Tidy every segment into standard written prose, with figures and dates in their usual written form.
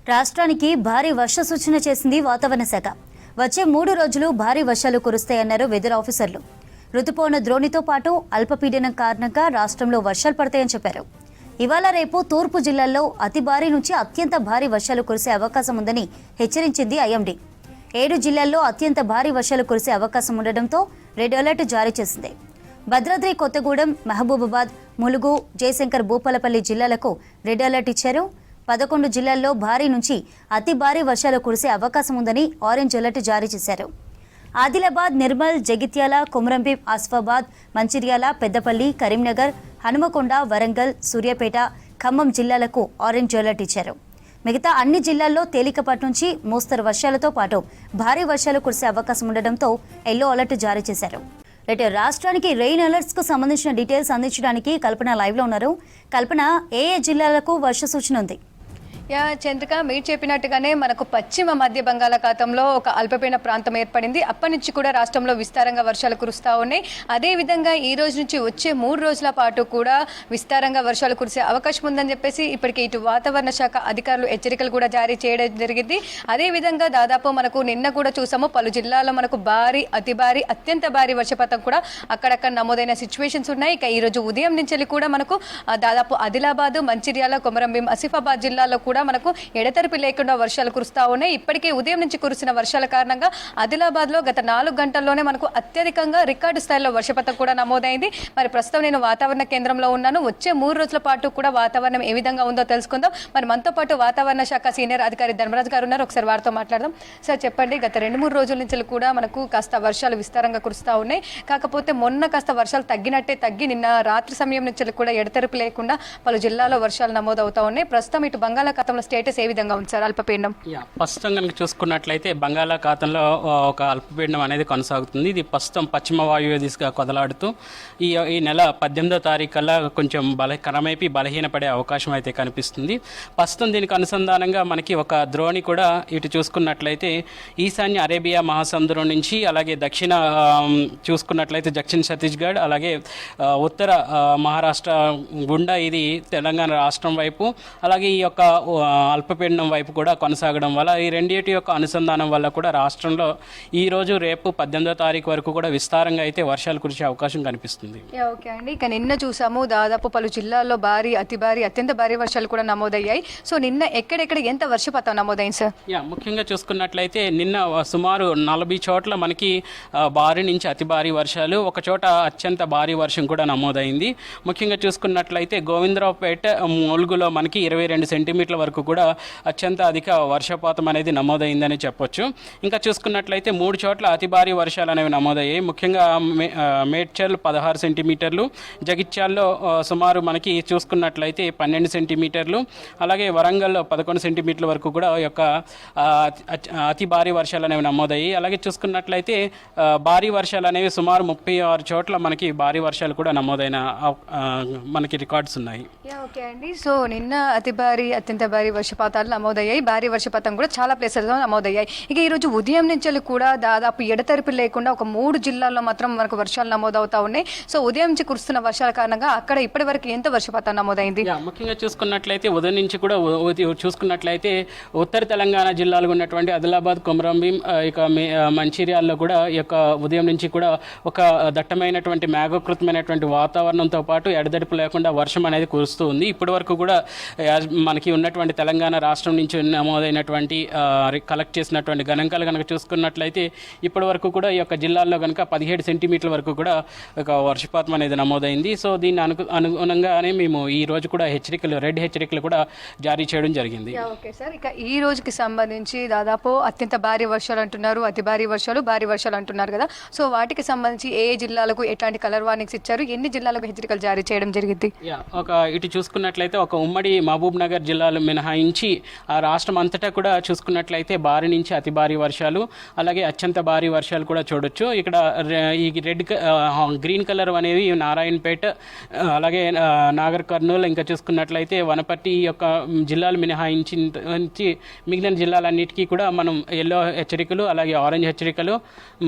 రాష్ట్రానికి భారీ వర్ష సూచన చేసింది వాతావరణ శాఖ. వచ్చే 3 రోజులు భారీ వర్షాలు కురుస్తాయన్నారు వెదర్ ఆఫీసర్లు. రుతుపవన ద్రోణితో పాటు అల్పపీడనం కారణంగా రాష్ట్రంలో వర్షాలు పడతాయని చెప్పారు. ఇవాళ రేపు తూర్పు జిల్లాల్లో అతి భారీ నుంచి అత్యంత భారీ వర్షాలు కురిసే అవకాశం ఉందని హెచ్చరించింది ఐఎండీ. 7 జిల్లాల్లో అత్యంత భారీ వర్షాలు కురిసే అవకాశం ఉండడంతో రెడ్ అలర్ట్ జారీ చేసింది. భద్రాద్రి, కొత్తగూడెం, మహబూబాబాద్, ములుగు, జయశంకర్ భూపాలపల్లి జిల్లాలకు రెడ్ అలర్ట్ ఇచ్చారు. 11 జిల్లాల్లో భారీ నుంచి అతి భారీ వర్షాలు కురిసే అవకాశం ఉందని ఆరెంజ్ అలర్ట్ జారీ చేశారు. ఆదిలాబాద్, నిర్మల్, జగిత్యాల, కొమరంభీం, ఆసిఫాబాద్, మంచిర్యాల, పెద్దపల్లి, కరీంనగర్, హనుమకొండ, వరంగల్, సూర్యాపేట, ఖమ్మం జిల్లాలకు ఆరెంజ్ అలర్ట్ ఇచ్చారు. మిగతా అన్ని జిల్లాల్లో తేలికపాటి నుంచి మోస్తరు వర్షాలతో పాటు భారీ వర్షాలు కురిసే అవకాశం ఉండడంతో ఎల్లో అలర్ట్ జారీ చేశారు. రాష్ట్రానికి రెయిన్ అలర్ట్స్ కు సంబంధించిన డీటెయిల్స్ అందించడానికి కల్పన లైవ్ లో ఉన్నారు. కల్పన, ఏ జిల్లాలకు వర్ష సూచన ఉంది? చంద్రిక, మీరు చెప్పినట్టుగానే మనకు పశ్చిమ మధ్య బంగాళాఖాతంలో ఒక అల్పపీడన ప్రాంతం ఏర్పడింది. అప్పటి నుంచి కూడా రాష్ట్రంలో విస్తారంగా వర్షాలు కురుస్తూ ఉన్నాయి. అదేవిధంగా ఈ రోజు నుంచి వచ్చే 3 రోజుల పాటు కూడా విస్తారంగా వర్షాలు కురిసే అవకాశం ఉందని చెప్పేసి ఇప్పటికే ఇటు వాతావరణ శాఖ అధికారులు హెచ్చరికలు కూడా జారీ చేయడం జరిగింది. అదేవిధంగా దాదాపు మనకు నిన్న కూడా చూసాము, పలు జిల్లాల్లో మనకు భారీ, అతి భారీ, అత్యంత భారీ వర్షపాతం కూడా అక్కడక్కడ నమోదైన సిచ్యువేషన్స్ ఉన్నాయి. ఇక ఈ రోజు ఉదయం నుంచి కూడా మనకు దాదాపు ఆదిలాబాద్, మంచిర్యాల, కొమరంభీం, ఆసిఫాబాద్ జిల్లాలో కూడా మనకు ఎడతెరిపి లేకుండా వర్షాలు కురుస్తూ ఉన్నాయి. ఇప్పటికే ఉదయం నుంచి కురిసిన వర్షాల కారణంగా ఆదిలాబాద్ లో గత 4 గంటల్లోనే మనకు అత్యధికంగా రికార్డు స్థాయిలో వర్షపాతం కూడా నమోదైంది. మరి ప్రస్తుతం నేను వాతావరణ కేంద్రంలో ఉన్నాను. వచ్చే 3 రోజుల పాటు కూడా వాతావరణం ఏ విధంగా ఉందో తెలుసుకుందాం. మరి మనతో పాటు వాతావరణ శాఖ సీనియర్ అధికారి ధర్మరాజు గారు ఉన్నారు. ఒకసారి వారితో మాట్లాడదాం. సార్, చెప్పండి, గత 2-3 రోజుల నుంచి కూడా మనకు కాస్త వర్షాలు విస్తారంగా కురుస్తూ ఉన్నాయి. కాకపోతే మొన్న కాస్త వర్షాలు తగ్గి నిన్న రాత్రి సమయం నుంచి కూడా ఎడతెరిపి లేకుండా పలు జిల్లాలో వర్షాలు నమోదవుతా ఉన్నాయి. ప్రస్తుతం ఇటు బంగాళాఖాతంలో స్టేటస్ ఏ విధంగా ఉంది సార్? అల్పపీడనం ప్రస్తుతం కనుక చూసుకున్నట్లయితే బంగాళాఖాతంలో ఒక అల్పపీడనం అనేది కొనసాగుతుంది. ఇది ప్రస్తుతం పశ్చిమ వాయువ్య దిశగా కొదలాడుతూ ఈ నెల 18వ తారీఖు కల్లా కొంచెం క్రమేపీ బలహీనపడే అవకాశం అయితే కనిపిస్తుంది. ప్రస్తుతం దీనికి అనుసంధానంగా మనకి ఒక ద్రోణి కూడా ఇటు చూసుకున్నట్లయితే ఈశాన్య అరేబియా మహాసముద్రం నుంచి, అలాగే దక్షిణ చూసుకున్నట్లయితే దక్షిణ ఛత్తీస్గఢ్, అలాగే ఉత్తర మహారాష్ట్ర గుండా ఇది తెలంగాణ రాష్ట్రం వైపు, అలాగే ఈ యొక్క అల్పపీడనం వైపు కూడా కొనసాగడం వల్ల ఈ రెండింటి యొక్క అనుసంధానం వల్ల కూడా రాష్ట్రంలో ఈ రోజు రేపు 18వ తారీఖు వరకు కూడా విస్తారంగా అయితే వర్షాలు కురిసే అవకాశం కనిపిస్తుంది. ఓకే అండి. ఇక నిన్న చూసాము, దాదాపు పలు జిల్లాల్లో భారీ, అతి భారీ, అత్యంత భారీ వర్షాలు కూడా నమోదయ్యాయి. సో నిన్న ఎక్కడెక్కడ ఎంత వర్షపాతం నమోదైంది సార్? ముఖ్యంగా చూసుకున్నట్లయితే నిన్న సుమారు 40 చోట్ల మనకి భారీ నుంచి అతి భారీ వర్షాలు, ఒక చోట అత్యంత భారీ వర్షం కూడా నమోదైంది. ముఖ్యంగా చూసుకున్నట్లయితే గోవిందరావుపేట, ములుగులో మనకి 22 సెంటీమీటర్ల వరకు కూడా అత్యంత అధిక వర్షపాతం అనేది నమోదైందని చెప్పొచ్చు. ఇంకా చూసుకున్నట్లయితే 3 చోట్ల అతి భారీ వర్షాలు అనేవి నమోదయ్యాయి. ముఖ్యంగా మేడ్చల్ 16 సెంటీమీటర్లు, జగిత్యాల్లో సుమారు మనకి చూసుకున్నట్లయితే 12 సెంటీమీటర్లు, అలాగే వరంగల్లో 11 సెంటీమీటర్ల వరకు కూడా యొక్క అతి భారీ వర్షాలు అనేవి నమోదయ్యాయి. అలాగే చూసుకున్నట్లయితే భారీ వర్షాలు అనేవి సుమారు 36 చోట్ల మనకి భారీ వర్షాలు కూడా నమోదైన మనకి రికార్డ్స్ ఉన్నాయి. ఓకే అండి. సో నిన్న అతి భారీ, అత్యంత భారీ వర్షపాతాలు నమోదయ్యాయి. భారీ వర్షపాతం కూడా చాలా ప్లేసెస్లో నమోదయ్యాయి. ఇక ఈరోజు ఉదయం నుంచి కూడా దాదాపు ఎడతెరిపి లేకుండా ఒక 3 జిల్లాల్లో మాత్రం మనకు వర్షాలు నమోదవుతా ఉన్నాయి. సో ఉదయం నుంచి కురుస్తున్న వర్షాల కారణంగా అక్కడ ఇప్పటి వరకు ఎంత వర్షపాతం నమోదైంది? ముఖ్యంగా చూసుకున్నట్లయితే ఉదయం నుంచి కూడా చూసుకున్నట్లయితే ఉత్తర తెలంగాణ జిల్లాలో ఉన్నటువంటి ఆదిలాబాద్, కొమరంభీం, ఇక మంచిర్యాలలో కూడా ఈ యొక్క ఉదయం నుంచి కూడా ఒక దట్టమైనటువంటి మేఘకృతమైనటువంటి వాతావరణంతో పాటు ఎడతెరిపి లేకుండా వర్షం అనేది కురుస్తూ ఉంది. ఇప్పటి వరకు కూడా మనకి ఉన్నటువంటి తెలంగాణ రాష్ట్రం నుంచి నమోదైనటువంటి కలెక్ట్ చేసినటువంటి గణాంకాలు కనుక చూసుకున్నట్లయితే ఇప్పటి వరకు కూడా ఈ యొక్క జిల్లాల్లో కనుక 17 సెంటీమీటర్ల వరకు కూడా ఒక వర్షపాతం అనేది నమోదైంది. సో దీన్ని అనుగుణంగానే మేము ఈ రోజు కూడా రెడ్ హెచ్చరికలు కూడా జారీ చేయడం జరిగింది. Okay sir. ఇక ఈ రోజుకి సంబంధించి దాదాపు అత్యంత భారీ వర్షాలు అంటున్నారు, అతి భారీ వర్షాలు, భారీ వర్షాలు అంటున్నారు కదా. సో వాటికి సంబంధించి ఏ జిల్లాలకు ఎట్లాంటి కలర్ వార్నింగ్స్ ఇచ్చారు, ఎన్ని జిల్లాలకు హెచ్చరికలు జారీ చేయడం జరిగింది? ఇటు చూసుకున్నట్లయితే ఒక ఉమ్మడి మహబూబ్ నగర్ జిల్లాలు మినహాయించి ఆ రాష్ట్రం అంతటా కూడా చూసుకున్నట్లయితే భారీ నుంచి అతి భారీ వర్షాలు, అలాగే అత్యంత భారీ వర్షాలు కూడా చూడొచ్చు. ఇక్కడ ఈ గ్రీన్ కలర్ అనేవి నారాయణపేట, అలాగే నాగర్ కర్నూలు, ఇంకా చూసుకున్నట్లయితే వనపర్తి యొక్క జిల్లాలు మినహాయించి మిగిలిన జిల్లాలన్నిటికీ కూడా మనం ఎల్లో హెచ్చరికలు, అలాగే ఆరెంజ్ హెచ్చరికలు,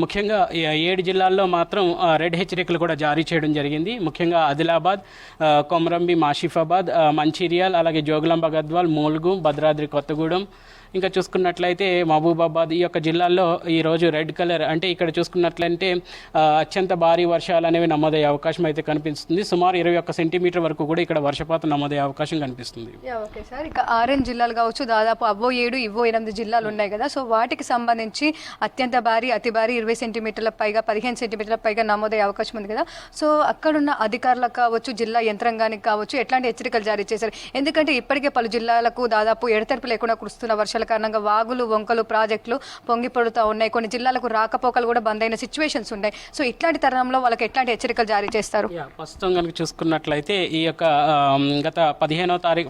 ముఖ్యంగా 7 జిల్లాల్లో మాత్రం రెడ్ హెచ్చరికలు కూడా జారీ చేయడం జరిగింది. ముఖ్యంగా ఆదిలాబాద్, కొమరంభీం, ఆసిఫాబాద్, మంచిర్యాల్, అలాగే జోగులాంబ గద్వాల్, వరంగల్, ములుగు, భద్రాద్రి కొత్తగూడెం, ఇంకా చూసుకున్నట్లయితే మహబూబాబాద్ ఈ యొక్క జిల్లాల్లో ఈరోజు రెడ్ కలర్ అంటే ఇక్కడ చూసుకున్నట్లయితే అత్యంత భారీ వర్షాలు అనేవి నమోదయ్యే అవకాశం అయితే కనిపిస్తుంది. సుమారు 21 సెంటీమీటర్ వరకు కూడా ఇక్కడ వర్షపాతం నమోదయ్యే అవకాశం కనిపిస్తుంది. ఓకే సార్, ఇక ఆరెంజ్ జిల్లాలు కావచ్చు, దాదాపు అవ్వో 7 ఇవ్వో 8 జిల్లాలు ఉన్నాయి కదా. సో వాటికి సంబంధించి అత్యంత భారీ, అతి భారీ 20 సెంటీమీటర్ల పైగా, 15 సెంటీమీటర్ల పైగా నమోదయ్యే అవకాశం ఉంది కదా. సో అక్కడున్న అధికారులకు కావచ్చు, జిల్లా యంత్రాంగానికి కావచ్చు ఎట్లాంటి హెచ్చరికలు జారీ చేశారు? ఎందుకంటే ఇప్పటికే పలు జిల్లాలకు దాదాపు ఎడతెరపు లేకుండా కురుస్తున్న వర్షాల కారణంగా వాగులు, వంకలు, ప్రాజెక్టులు పొంగి పడుతూ ఉన్నాయి. కొన్ని జిల్లాలకు రాకపోకలు కూడా బంద్ అయిన సిచ్యువేషన్స్ ఉన్నాయి. సో ఇట్లాంటి తరుణంలో వాళ్ళకి ఎట్లాంటి హెచ్చరికలు జారీ చేస్తారు? ప్రస్తుతం కనుక చూసుకున్నట్లయితే ఈ యొక్క గత 15వ తారీఖు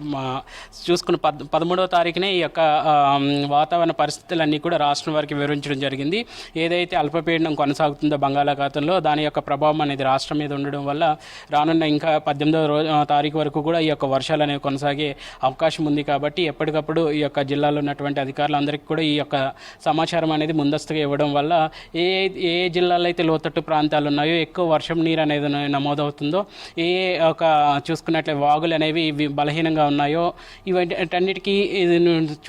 చూసుకున్న 13వ తారీఖునే ఈ యొక్క వాతావరణ పరిస్థితులన్నీ కూడా రాష్ట్రం వరకు వివరించడం జరిగింది. ఏదైతే అల్పపీడనం కొనసాగుతుందో బంగాళాఖాతంలో దాని యొక్క ప్రభావం అనేది రాష్ట్రం మీద ఉండడం వల్ల రానున్న ఇంకా 18వ తారీఖు వరకు కూడా ఈ యొక్క వర్షాలు అనేవి కొనసాగే అవకాశం ఉంది. కాబట్టి ఎప్పటికప్పుడు ఈ యొక్క జిల్లాలో ఉన్నటువంటి అధికారులందరికీ కూడా ఈ యొక్క సమాచారం అనేది ముందస్తుగా ఇవ్వడం వల్ల ఏ జిల్లాలో అయితే లోతట్టు ప్రాంతాలు ఉన్నాయో, ఎక్కువ వర్షం నీరు అనేది నమోదవుతుందో, ఒక చూసుకున్నట్లయితే వాగులు అనేవి బలహీనంగా ఉన్నాయో, ఇవన్నిటికీ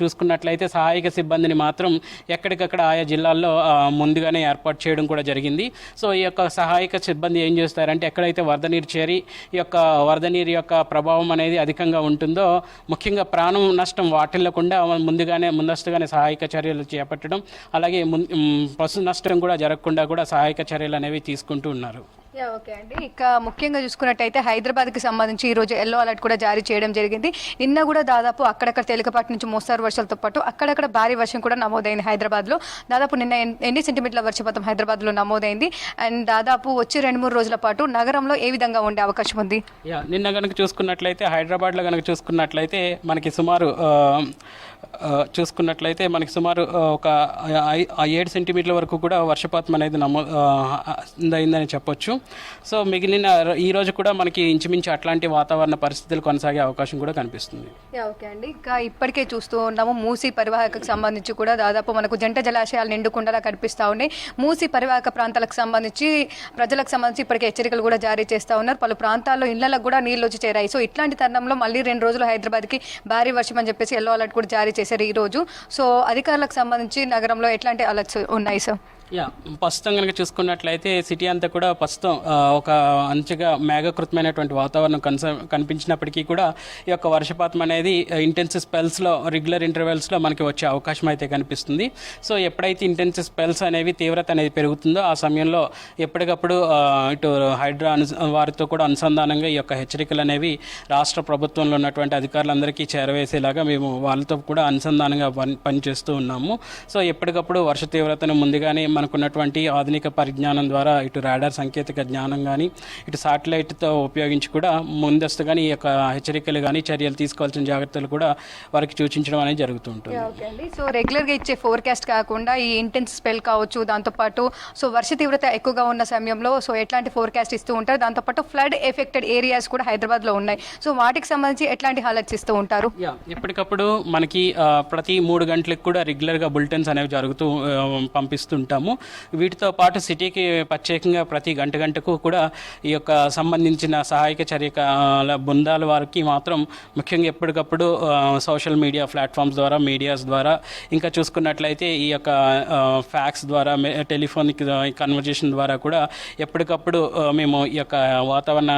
చూసుకున్నట్లయితే సహాయక సిబ్బందిని మాత్రం ఎక్కడికక్కడ ఆయా జిల్లాల్లో ముందుగానే ఏర్పాటు చేయడం కూడా జరిగింది. సో ఈ యొక్క సహాయక సిబ్బంది ఏం చేస్తారంటే ఎక్కడైతే వరద నీరు చేరి ఈ యొక్క వరద నీరు యొక్క ప్రభావం అనేది అధికంగా ఉంటుందో, ముఖ్యంగా ప్రాణం నష్టం వాటిల్లకుండా ముందస్తుగానే సహాయక చర్యలు చేపట్టడం, అలాగే పశు నష్టం కూడా జరగకుండా కూడా సహాయక చర్యలు అనేవి తీసుకుంటూ ఉన్నారు. ఓకే అండి, ఇక ముఖ్యంగా చూసుకున్నట్టయితే హైదరాబాద్కి సంబంధించి ఈరోజు ఎల్లో అలర్ట్ కూడా జారీ చేయడం జరిగింది. నిన్న కూడా దాదాపు అక్కడక్కడ తేలికపాటి నుంచి మోస్తారు వర్షాలతో పాటు అక్కడక్కడ భారీ వర్షం కూడా నమోదైంది హైదరాబాద్లో. దాదాపు నిన్న ఎన్ని సెంటీమీటర్ల వర్షపాతం హైదరాబాద్లో నమోదైంది? అండ్ దాదాపు వచ్చే 2-3 రోజుల పాటు నగరంలో ఏ విధంగా ఉండే అవకాశం ఉంది? నిన్న కనుక చూసుకున్నట్లయితే హైదరాబాద్లో కనుక చూసుకున్నట్లయితే మనకి సుమారు ఒక 7 సెంటీమీటర్ల వరకు కూడా వర్షపాతం అనేది నమోదైందని చెప్పొచ్చు. సో మిగిలిన ఈ రోజు కూడా మనకి ఇంచుమించు అట్లాంటి వాతావరణ పరిస్థితులు కొనసాగే అవకాశం కూడా కనిపిస్తుంది. ఓకే అండి, ఇంకా ఇప్పటికే చూస్తూ ఉన్నాము మూసీ పరివాహకకు సంబంధించి కూడా దాదాపు మనకు జంట జలాశయాలు నిండుకుండలా కనిపిస్తూ ఉన్నాయి. మూసీ పరివాహక ప్రాంతాలకు సంబంధించి ప్రజలకు సంబంధించి ఇప్పటికే హెచ్చరికలు కూడా జారీ చేస్తూ ఉన్నారు. పలు ప్రాంతాల్లో ఇళ్లకు కూడా నీళ్ళు వచ్చి చేరాయి. సో ఇట్లాంటి తరుణంలో మళ్ళీ 2 రోజులు హైదరాబాద్కి భారీ వర్షం అని చెప్పేసి ఎల్లో అలర్ట్ కూడా జారీ చేశారు ఈ రోజు. సో అధికారులకు సంబంధించి నగరంలో ఎట్లాంటి అలర్ట్స్ ఉన్నాయి సార్? ప్రస్తుతం కనుక చూసుకున్నట్లయితే సిటీ అంతా కూడా ప్రస్తుతం ఒక అంచుగా మేఘకృతమైనటువంటి వాతావరణం కనిపించినప్పటికీ కూడా ఈ యొక్క వర్షపాతం అనేది ఇంటెన్సివ్ స్పెల్స్లో రెగ్యులర్ ఇంటర్వెల్స్లో మనకి వచ్చే అవకాశం అయితే కనిపిస్తుంది. సో ఎప్పుడైతే ఇంటెన్సివ్ స్పెల్స్ అనేవి తీవ్రత అనేది పెరుగుతుందో ఆ సమయంలో ఎప్పటికప్పుడు ఇటు హైడ్రా వారితో కూడా అనుసంధానంగా ఈ యొక్క హెచ్చరికలు అనేవి రాష్ట్ర ప్రభుత్వంలో ఉన్నటువంటి అధికారులందరికీ చేరవేసేలాగా మేము వాళ్ళతో కూడా అనుసంధానంగా పనిచేస్తూ ఉన్నాము. సో ఎప్పటికప్పుడు వర్ష తీవ్రతను ముందుగానే మనకున్నటువంటి ఆధునిక పరిజ్ఞానం ద్వారా ఇటు రాడార్ సాంకేతిక జ్ఞానం కానీ ఇటు శాటిలైట్తో ఉపయోగించి కూడా ముందస్తుగానే ఈ యొక్క హెచ్చరికలు కానీ చర్యలు తీసుకోవాల్సిన జాగ్రత్తలు కూడా వారికి సూచించడం అనేది జరుగుతూ ఉంటుంది. ఓకే అండి, సో రెగ్యులర్గా ఇచ్చే ఫోర్కాస్ట్ కాకుండా ఈ ఇంటెన్స్ స్పెల్ కావచ్చు, దాంతోపాటు సో వర్ష తీవ్రత ఎక్కువగా ఉన్న సమయంలో సో ఎట్లాంటి ఫోర్కాస్ట్ ఇస్తూ ఉంటారు? దాంతోపాటు ఫ్లడ్ ఎఫెక్టెడ్ ఏరియాస్ కూడా హైదరాబాద్లో ఉన్నాయి. సో వాటికి సంబంధించి ఎట్లాంటి అలర్ట్స్ ఇస్తూ ఉంటారు? ఎప్పటికప్పుడు మనకి ప్రతి 3 గంటలకు కూడా రెగ్యులర్గా బులెటిన్స్ అనేవి పంపిస్తుంటాము. వీటితో పాటు సిటీకి ప్రత్యేకంగా ప్రతి గంటకు కూడా ఈ యొక్క సంబంధించిన సహాయక చర్యల బృందాల వారికి మాత్రం ముఖ్యంగా ఎప్పటికప్పుడు సోషల్ మీడియా ప్లాట్ఫామ్స్ ద్వారా, మీడియాస్ ద్వారా, ఇంకా చూసుకున్నట్లయితే ఈ యొక్క ఫ్యాక్స్ ద్వారా, టెలిఫోనిక్ కన్వర్జేషన్ ద్వారా కూడా ఎప్పటికప్పుడు మేము ఈ యొక్క వాతావరణ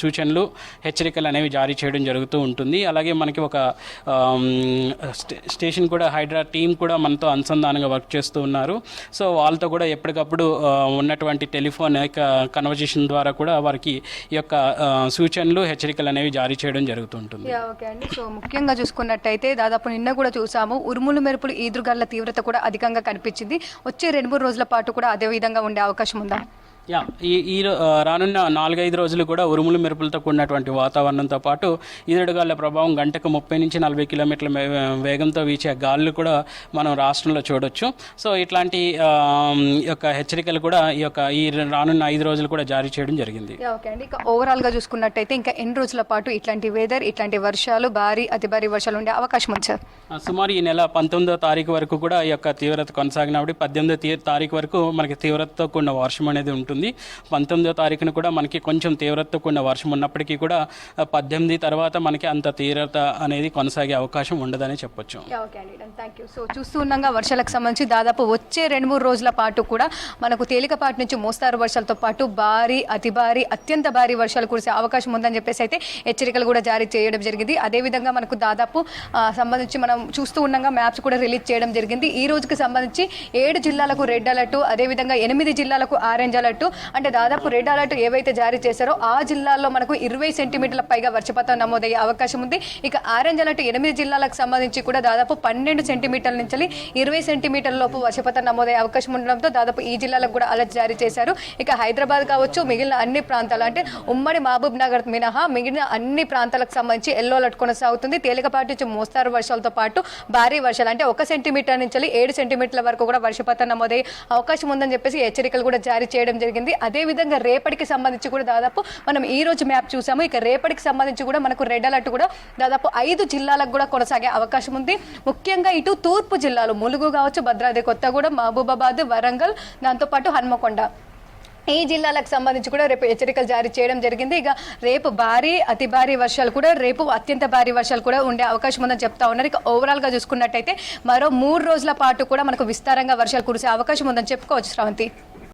సూచనలు, హెచ్చరికలు అనేవి జారీ చేయడం జరుగుతూ ఉంటుంది. అలాగే మనకి ఒక స్టేషన్ కూడా హైడ్రా టీం కూడా మనతో అనుసంధానంగా వర్క్ చేస్తూ ఉన్నారు. సో వాళ్ళతో కూడా ఎప్పటికప్పుడు ఉన్నటువంటి టెలిఫోన్ కన్వర్జేషన్ ద్వారా కూడా వారికి ఈ యొక్క సూచనలు, హెచ్చరికలు అనేవి జారీ చేయడం జరుగుతుంటుంది. ఓకే అండి, సో ముఖ్యంగా చూసుకున్నట్టయితే దాదాపు నిన్న కూడా చూసాము ఉరుములు మెరుపులు, ఈదురుగాళ్ల తీవ్రత కూడా అధికంగా కనిపించింది. వచ్చే 2-3 రోజుల పాటు కూడా అదే విధంగా ఉండే అవకాశం ఉందా? ఈ రానున్న 4-5 రోజులు కూడా ఉరుములు మెరుపులతో కూడినటువంటి వాతావరణంతో పాటు ఈదురుగాలుల ప్రభావం గంటకు 30 నుంచి 40 కిలోమీటర్ల వేగంతో వీచే గాలులు కూడా మనం రాష్ట్రంలో చూడొచ్చు. సో ఇట్లాంటి యొక్క హెచ్చరికలు కూడా ఈ రానున్న 5 రోజులు కూడా జారీ చేయడం జరిగింది. ఓకే అండి, ఇక ఓవరాల్గా చూసుకున్నట్టయితే ఇంకా ఎన్ని రోజుల పాటు ఇట్లాంటి వెదర్, ఇట్లాంటి వర్షాలు, భారీ అతి భారీ వర్షాలు ఉండే అవకాశం ఉంది సార్? సుమారు ఈ నెల 19వ తారీఖు వరకు కూడా ఈ యొక్క తీవ్రత కొనసాగినప్పుడు 18వ తారీఖు వరకు మనకి తీవ్రతతో కూడిన వర్షం అనేది ఉంటుంది. ఉంది. 19వ తారీఖున కూడా మనకి కొంచెం తీవ్రతతో కూడిన వర్షం ఉన్నప్పటికీ కూడా 18 తర్వాత మనకి అంత తీవ్రత అనేది కొనసాగే అవకాశం ఉండదని చెప్పొచ్చు. ఓకే అండి, థ్యాంక్ యూ. సో చూస్తూ ఉన్నాగా వర్షాలకు సంబంధించి దాదాపు వచ్చే 2-3 రోజుల పాటు కూడా మనకు తేలికపాటి నుంచి మోస్తారు వర్షాలతో పాటు భారీ, అతి భారీ, అత్యంత భారీ వర్షాలు కురిసే అవకాశం ఉందని చెప్పేసి అయితే హెచ్చరికలు కూడా జారీ చేయడం జరిగింది. అదేవిధంగా మనకు దాదాపు సంబంధించి మనం చూస్తూ ఉండగా మ్యాప్స్ కూడా రిలీజ్ చేయడం జరిగింది. ఈ రోజుకి సంబంధించి 7 జిల్లాలకు రెడ్ అలర్ట్, అదేవిధంగా 8 జిల్లాలకు ఆరెంజ్ అలర్ట్. అంటే దాదాపు రెడ్ అలర్ట్ ఏవైతే జారీ చేశారో ఆ జిల్లాల్లో మనకు 20 సెంటీమీటర్ల పైగా వర్షపాతం నమోదయ్యే అవకాశం ఉంది. ఇక ఆరెంజ్ అలర్ట్ 8 జిల్లాలకు సంబంధించి కూడా దాదాపు 12 సెంటీమీటర్ల నుంచి 20 సెంటీమీటర్ల లోపు వర్షపాతం నమోదయ్యే అవకాశం ఉండడంతో దాదాపు ఈ జిల్లాలకు కూడా అలర్ట్ జారీ చేశారు. ఇక హైదరాబాద్ కావచ్చు, మిగిలిన అన్ని ప్రాంతాలు అంటే ఉమ్మడి మహబూబ్ నగర్ మినహా మిగిలిన అన్ని ప్రాంతాలకు సంబంధించి ఎల్లో అలర్ట్ కొనసాగుతుంది. తేలికపాటి నుంచి మోస్తారు వర్షాలతో పాటు భారీ వర్షాలు అంటే 1 సెంటీమీటర్ నుంచి 7 సెంటీమీటర్ల వరకు కూడా వర్షపాతం నమోదయ్యే అవకాశం ఉందని చెప్పేసి హెచ్చరికలు కూడా జారీ చేయడం జరిగింది. అదేవిధంగా రేపటికి సంబంధించి కూడా దాదాపు మనం ఈ రోజు మ్యాప్ చూసాము. ఇక రేపటికి సంబంధించి కూడా మనకు రెడ్ అలర్ట్ కూడా దాదాపు 5 జిల్లాలకు కూడా కొనసాగే అవకాశం ఉంది. ముఖ్యంగా ఇటు తూర్పు జిల్లాలు ములుగు కావచ్చు, భద్రాద్రి కొత్తగూడెం, మహబూబాబాద్, వరంగల్, దాంతోపాటు హన్మకొండ ఈ జిల్లాలకు సంబంధించి కూడా రేపు హెచ్చరికలు జారీ చేయడం జరిగింది. ఇక రేపు భారీ, అతి భారీ వర్షాలు కూడా, రేపు అత్యంత భారీ వర్షాలు కూడా ఉండే అవకాశం ఉందని చెప్తా ఉన్నారు. ఇక ఓవరాల్గా చూసుకున్నట్టయితే మరో 3 రోజుల పాటు కూడా మనకు విస్తారంగా వర్షాలు కురిసే అవకాశం ఉందని చెప్పుకోవచ్చు శ్రావంతి.